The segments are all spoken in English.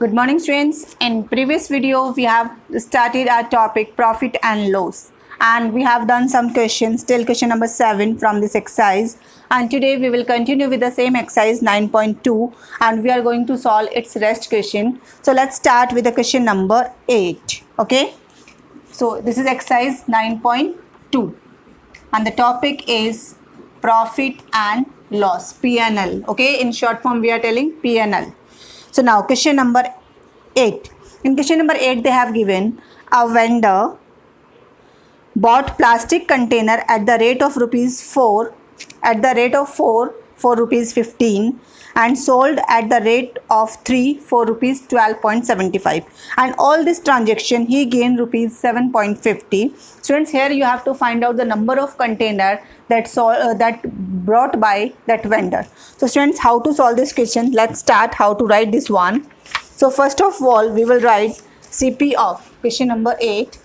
Good morning, students. In previous video, we have started our topic profit and loss, and we have done some questions till question number 7 from this exercise. And today we will continue with the same exercise 9.2, and we are going to solve its rest question. So let's start with the question number 8. Okay. So this is exercise 9.2, and the topic is profit and loss, P&L. Okay. In short form, we are telling P&L. So now question number 8. In question number 8, they have given a vendor bought plastic container at the rate of rupees 4, at the rate of 4 for rupees 15, and sold at the rate of 3 for rupees 12.75, and all this transaction he gained rupees 7.50. Students, here you have to find out the number of container that brought by that vendor. So students, how to solve this question? Let's start how to write this one. So first of all, we will write CP of question number 8.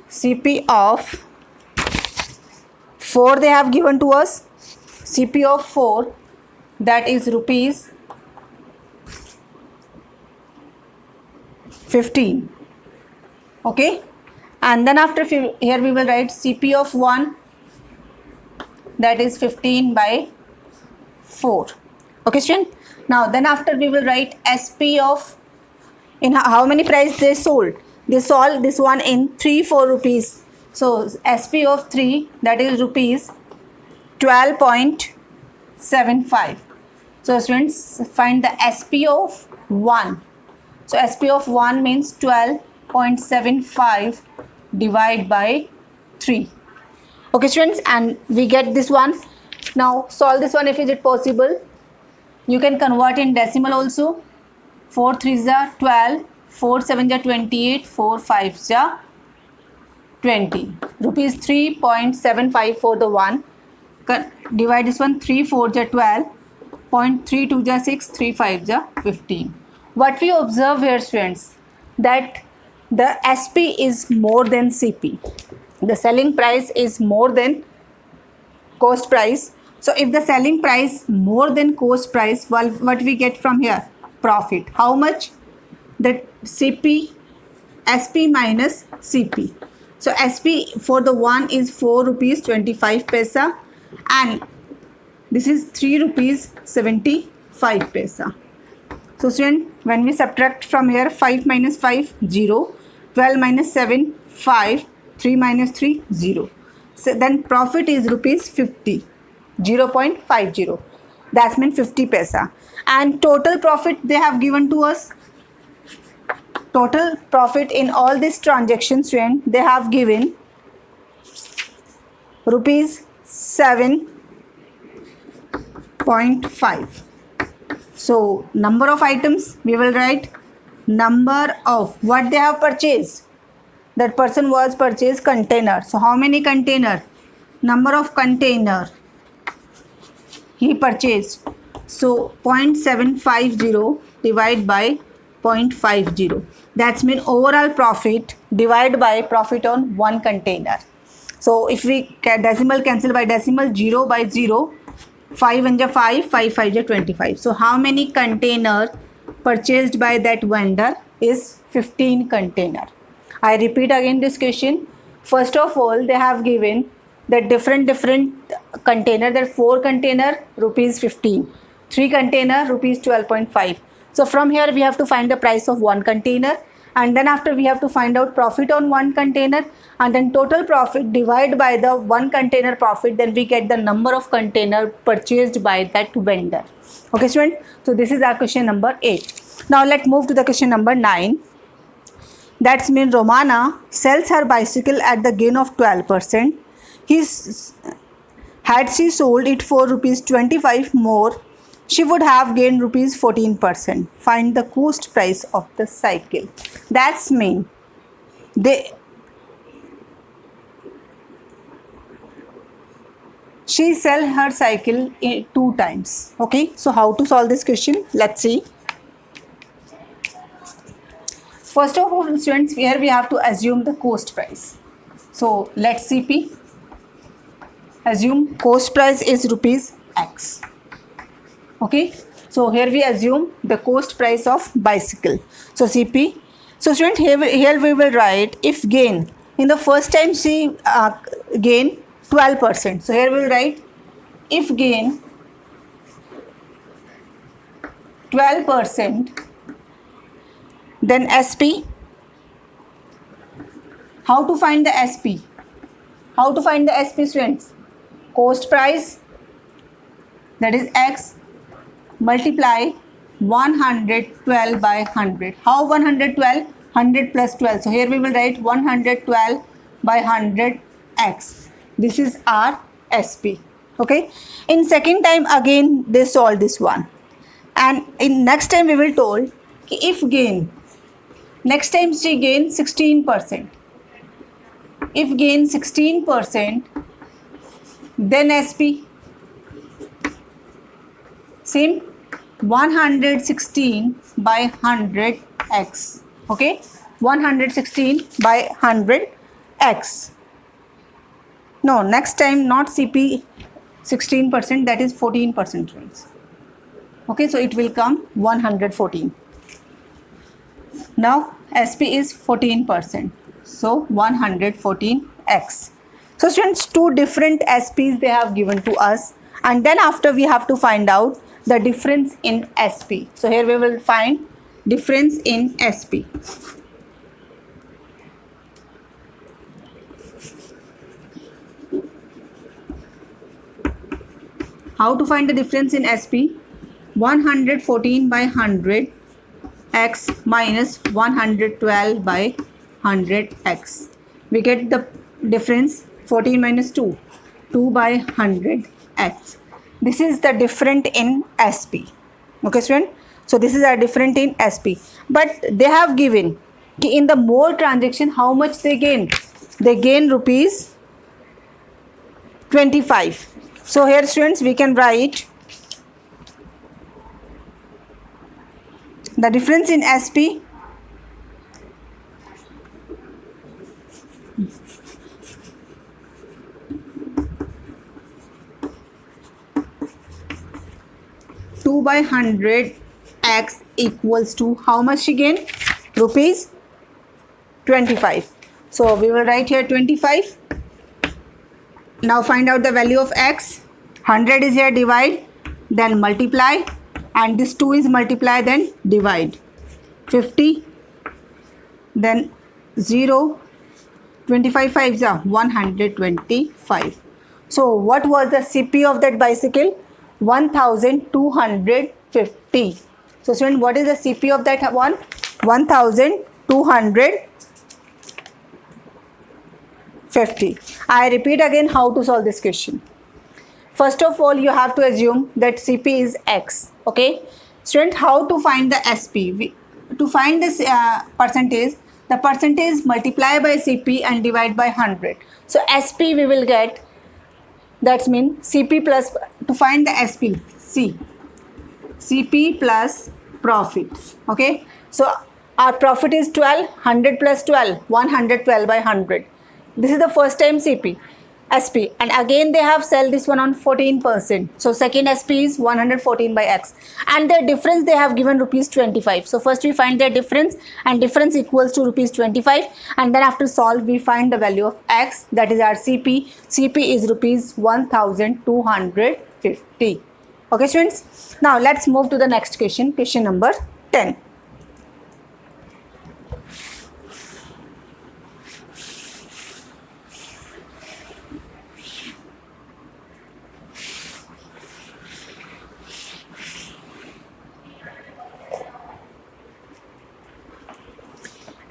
CP of 4 they have given to us. CP of 4, that is rupees 15. Okay. And then after here we will write CP of 1, that is 15 by 4. Okay, student. Now then after we will write SP of, in how many price they sold. They sold this one in 4 rupees. So SP of 3, that is rupees 12.75. So students, find the SP of 1. So SP of 1 means 12.75 divided by 3. Okay students, and we get this one. Now solve this one if is it possible. You can convert in decimal also. 4 3s are 12, 4 7s are 28, 4 5s are 20. Rupees 3.75 for the one. Divide this one, 3 4s are 12, 0.3 2s are 6, 3 5s are 15. What we observe here, students, that the SP is more than CP. The selling price is more than cost price. So if the selling price more than cost price, well, what we get from here? Profit. How much? That CP, SP minus CP. So SP for the one is 4 rupees 25 paisa, and this is 3 rupees 75 paisa. So student, when we subtract from here, 5 minus 5, 0, 12 minus 7, 5, 3 minus 3, 0. So then profit is rupees 50, 0.50. That means 50 paisa. And total profit they have given to us. Total profit in all these transactions, student, they have given rupees 7.5. So number of items, we will write number of what they have purchased. That person was purchased container. So how many container? Number of container he purchased. So 0.750 divided by 0.50. That's mean overall profit divided by profit on one container. So if we decimal cancel by decimal, 0 by 0, 5 and 5, 5 5 25. So how many container purchased by that vendor is 15 container. I repeat again this question. First of all, they have given the different container. That 4 container rupees 15, 3 container rupees 12.5. So from here we have to find the price of one container, and then after we have to find out profit on one container, and then total profit divided by the one container profit, then we get the number of container purchased by that vendor. Okay student, so this is our question number 8. Now let's move to the question number 9. That's mean Romana sells her bicycle at the gain of 12%. Had she sold it for rupees 25 more, she would have gained rupees 14%. Find the cost price of the cycle. That's mean she sell her cycle 2 times. Okay, so how to solve this question? Let's see. First of all, students, here we have to assume the cost price. So let's CP. Assume cost price is rupees X. Okay, So here we assume the cost price of bicycle. So CP. So student, here we will write if gain in the first time she gain 12%. So here we will write if gain 12%, then SP. How to find the SP? How to find the SP, students? Cost price, that is X, multiply 112 by 100. How 112? 100 plus 12. So here we will write 112 by 100 X. This is our SP. Okay. In second time again they solve this one. And in next time we will told if gain, next time she gain 16%. If gain 16%, then SP. Same 116 by 100 X. Okay, 116 by 100 X. No, next time not CP 16%, that is 14%, friends. Okay, so it will come 114. Now SP is 14%. So 114x. So students, two different SPs they have given to us, and then after we have to find out the difference in SP. So here we will find difference in SP. How to find the difference in SP? 114 by 100 x minus 112 by 100x. We get the difference 14 minus 2, 2 by 100x. This is the different in SP. Okay, student? So this is a different in SP. But they have given in the more transaction how much they gain. They gain rupees 25. So here students we can write the difference in SP two by 100 x equals to how much again? Rupees 25. So we will write here 25. Now find out the value of x. 100 is here, divide, then multiply, and this 2 is multiply, then divide. 50, then 0, 25 5s are 125. So what was the CP of that bicycle? 1250. So student, what is the CP of that one? 1250. I repeat again how to solve this question. First of all, you have to assume that CP is X. Okay, student, how to find the SP? To find this percentage, the percentage multiply by CP and divide by 100. So SP we will get, that means CP plus, to find the SP, CP plus profit. Okay, so our profit is 12, 100 plus 12, 112 by 100. This is the first time CP, SP, and again they have sell this one on 14%. So second SP is 114 by X, and their difference they have given rupees 25. So first we find their difference, and difference equals to rupees 25, and then after solve we find the value of X, that is our CP. CP is rupees 1250. Okay students, now let's move to the next question, question number 10.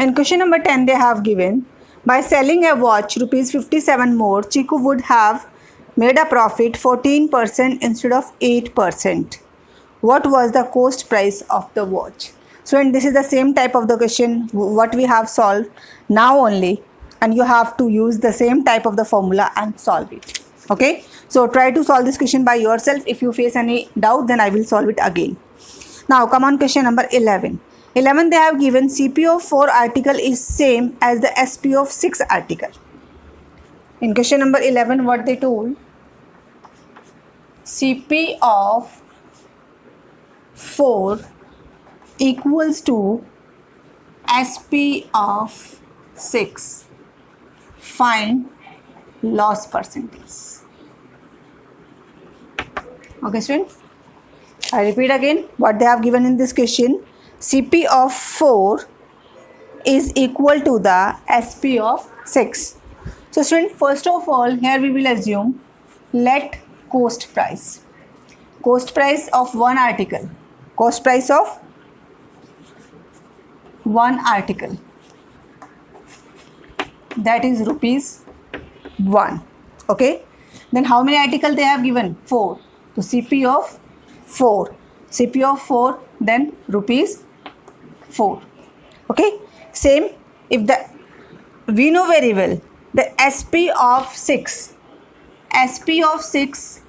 In question number 10, they have given, by selling a watch rupees 57 more, Chiku would have made a profit 14% instead of 8%. What was the cost price of the watch? So, and this is the same type of the question what we have solved now only, and you have to use the same type of the formula and solve it. Okay, so try to solve this question by yourself. If you face any doubt, then I will solve it again. Now come on, question number 11. 11, they have given CP of 4 article is same as the SP of 6 article. In question number 11, what they told? CP of 4 equals to SP of 6. Find loss percentage. Okay students, I repeat again what they have given in this question. CP of 4 is equal to the SP of 6. So students, first of all, here we will assume let cost price of one article, cost price of one article, that is rupees 1. Okay, then how many articles they have given? 4. So CP of 4, CP of 4, then rupees 4. Okay, same if the, we know very well the SP of 6, SP of 6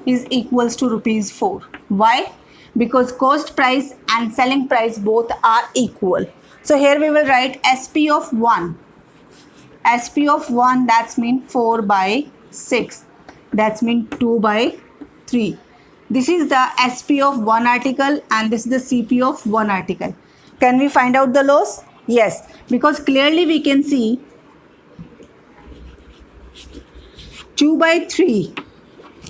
is equals to rupees 4. Why? Because cost price and selling price both are equal. So here we will write SP of 1, SP of 1, that's mean 4 by 6, that's mean 2 by 3. This is the SP of one article and this is the CP of one article. Can we find out the loss? Yes, because clearly we can see 2 by 3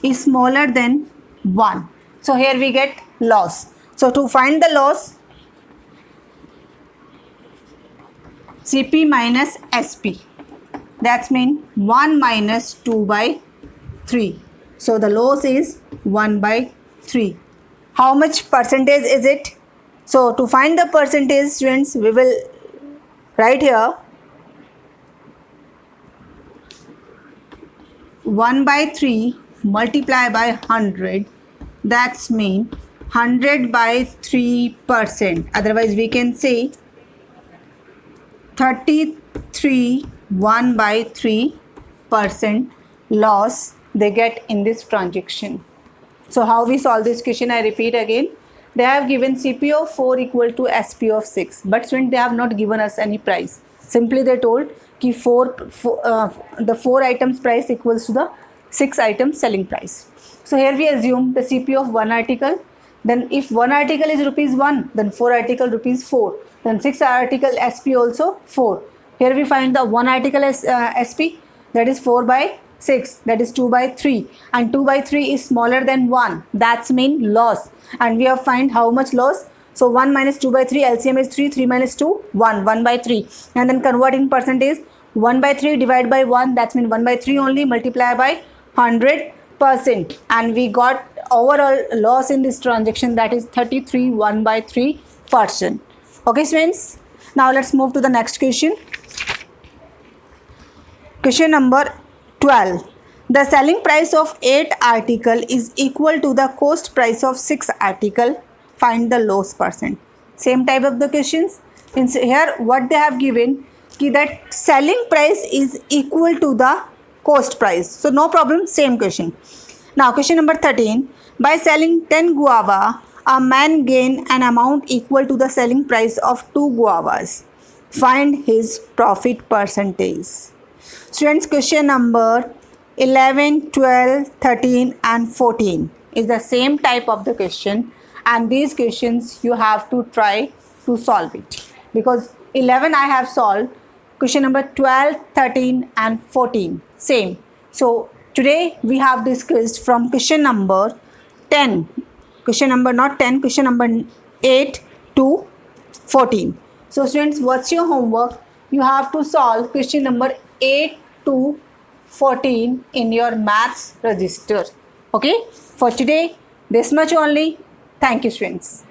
is smaller than 1. So here we get loss. So to find the loss, CP minus SP, that's mean 1 minus 2 by 3. So the loss is 1 by 3. How much percentage is it? So to find the percentage, students, we will write here 1 by 3 multiply by 100, that's mean 100 by 3%. Otherwise we can say 33 1 by 3% loss they get in this transaction. So how we solve this question? I repeat again. They have given CP of 4 equal to SP of 6, but students, they have not given us any price. Simply they told कि the 4 items price equals to the 6 items selling price. So here we assume the CP of one article. Then if one article is rupees 1, then 4 article rupees 4. Then 6 article SP also 4. Here we find the one article as SP, that is 4 by 6, that is 2 by 3, and 2 by 3 is smaller than 1, that's mean loss. And we have find how much loss. So 1 minus 2 by 3, LCM is 3, 3 minus 2, 1, 1 by 3. And then converting percentage, 1 by 3 divided by 1, that's mean 1 by 3 only, multiply by 100%. And we got overall loss in this transaction, that is 33 1 by 3%. Okay students, now let's move to the next question. Question number 12. The selling price of 8 article is equal to the cost price of 6 article. Find the loss percent. Same type of the questions. Here what they have given, that selling price is equal to the cost price. So no problem, same question. Now question number 13. By selling 10 guava, a man gain an amount equal to the selling price of 2 guavas. Find his profit percentage. Students, question number 11, 12, 13 and 14 is the same type of the question, and these questions you have to try to solve it, because 11 I have solved, question number 12, 13 and 14 same. So today we have discussed from question number 10, question number not 10, question number 8 to 14. So students, what's your homework? You have to solve question number 8 to 14 in your maths register. Okay, for today this much only. Thank you students.